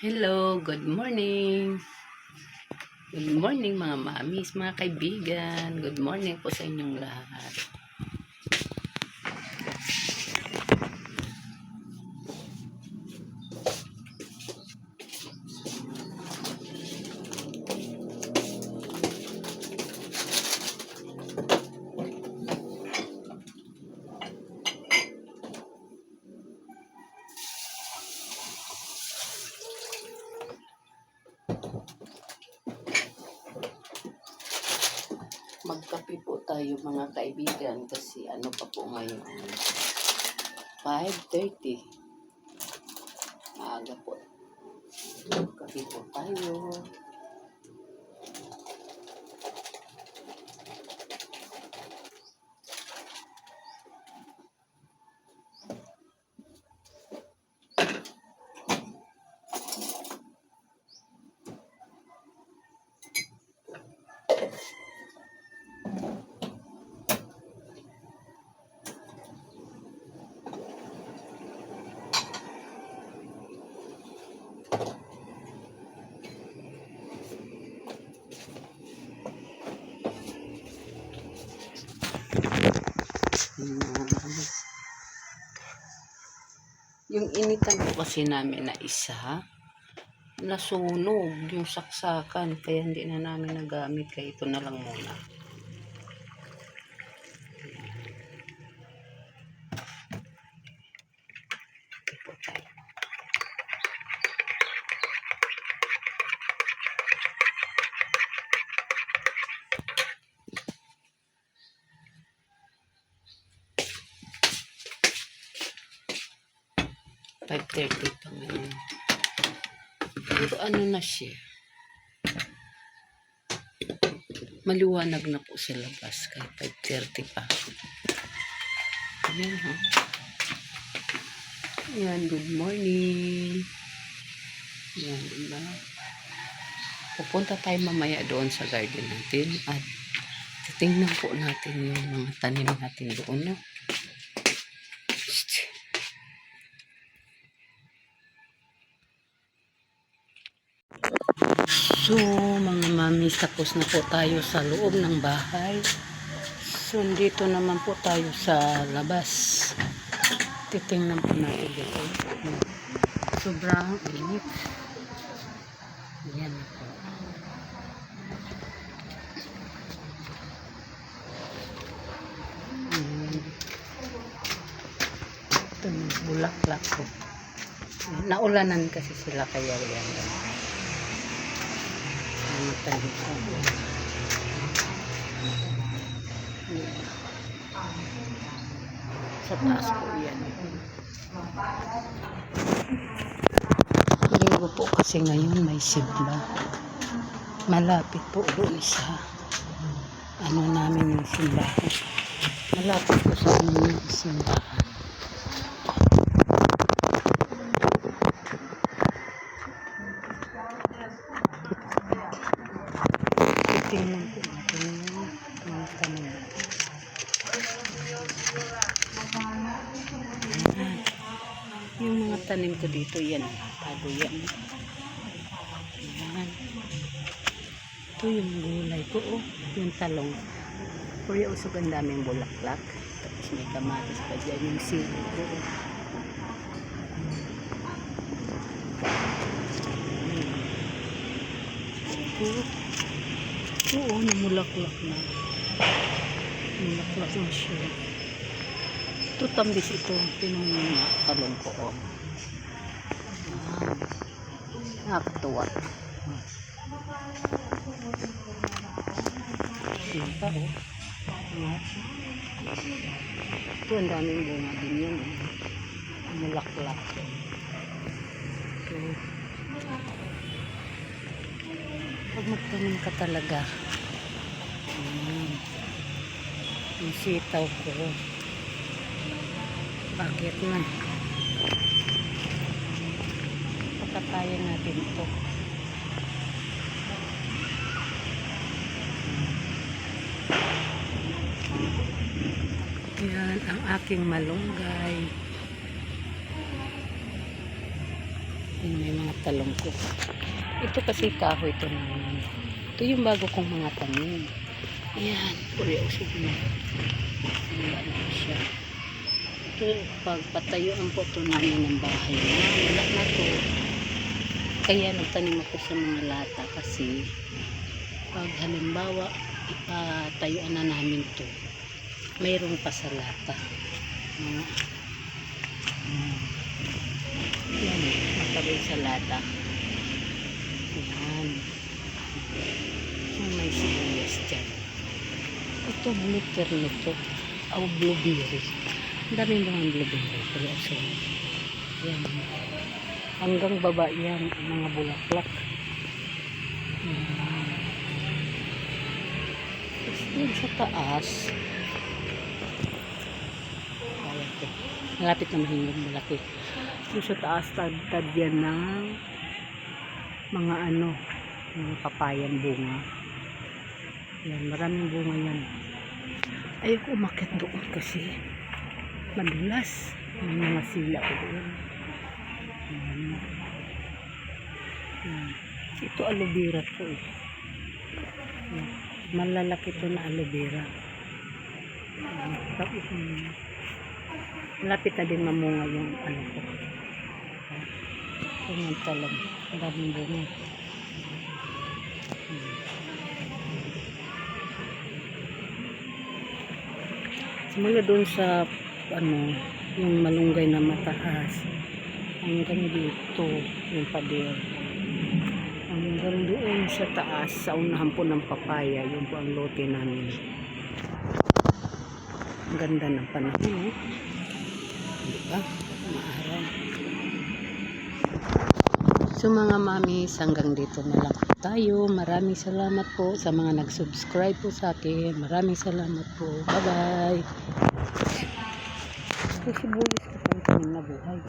Hello, good morning. Good morning mga mamis, mga kaibigan. Good morning po sa inyong lahat. Magkape po tayo mga kaibigan kasi ano pa po ngayon. 5:30. Maaga po. Magkape po tayo. Yung initan po kasi namin na isa, nasunog yung saksakan. Kaya hindi na namin nagamit. Kaya ito na lang muna. Ito po tayo. $5:30 pa ngayon. Pero ano na siya? Maliwanag na po sa labas kahit 5:30 pa. Ayan ha. Ayan, good morning. Ayan, diba? Pupunta tayo mamaya doon sa garden natin at titingnan po natin yung mga tanim natin doon. No? So, mga mami, tapos na po tayo sa loob ng bahay. So, dito naman po tayo sa labas. Titingnan po natin dito. Sobrang init. Yan po. Ito yung bulaklak ko. Naulanan kasi sila kaya yan. Tanim ko. Sa taas po yan. Linggo po kasi ngayon may simba. Malapit po doon sa ano namin yung simbahan. Malapit po sa aming simbahan. Tingnan po natin yung mga tanim. Yung mga tanim ko dito, yan. Tago yan. Yan. Ito yung gulay ko. Oh, yung talong. Puri usog ang daming bulaklak. Tapos may kamatis pa dyan. Yung sili ko. Oo, namulaklak na. Namulaklak na siya. Ito tambis ito. Tinong talong ko. Oh. Nakakatuwa. Yan pa oh. Ito ang daming bunga din yan. Namulaklak. Ito. Pag magtanim ka talaga. Yung sitaw ko. Bakit na? Patatayan natin ito. Yan ang aking malunggay. Yung may mga talong ko. Ito kasi kahoy ito namin. Ito yung bago kong mga tanim. Ayan, seryoso na. Ayan po siya. Ito, pagpatayuan po ito namin ng bahay na. Wala na to. Kaya nagtanim ako sa mga lata kasi pag halimbawa ipatayuan na namin to, mayroon pa sa lata. Yan, matabi sa lata. Yan. So, may sibuyas dyan. Ito, blitter nito. O, blueberry. Ang dami mga blueberry. Pero so, yan. Hanggang baba yan, mga bulaklak. Yan. Tapos din sa taas. Malapit na mahingog malaki. Yung sa taas, tad yan ng mga mga papayan bunga. Yan, maraming bunga yan. Ayoko umakit doon kasi madulas. May mga sila ko doon. Yan. Yan. Ito aloe vera po eh. Yan. Malalaki ito na aloe vera. Yan. Tapos malapit na din mamunga yung ko. Yung talong. Ang daming bunga. Simula doon sa yung malunggay na mataas hanggang dito yung pader. Hanggang doon sa taas sa unahan po ng papaya, yung po ang lote namin. Ang ganda ng panahon eh. Diba? Maaraw. So mga mamis, hanggang dito na lang po tayo. Maraming salamat po sa mga nag-subscribe po sa akin. Maraming salamat po. Bye-bye. Kasi sibuyas ko pang na buhay.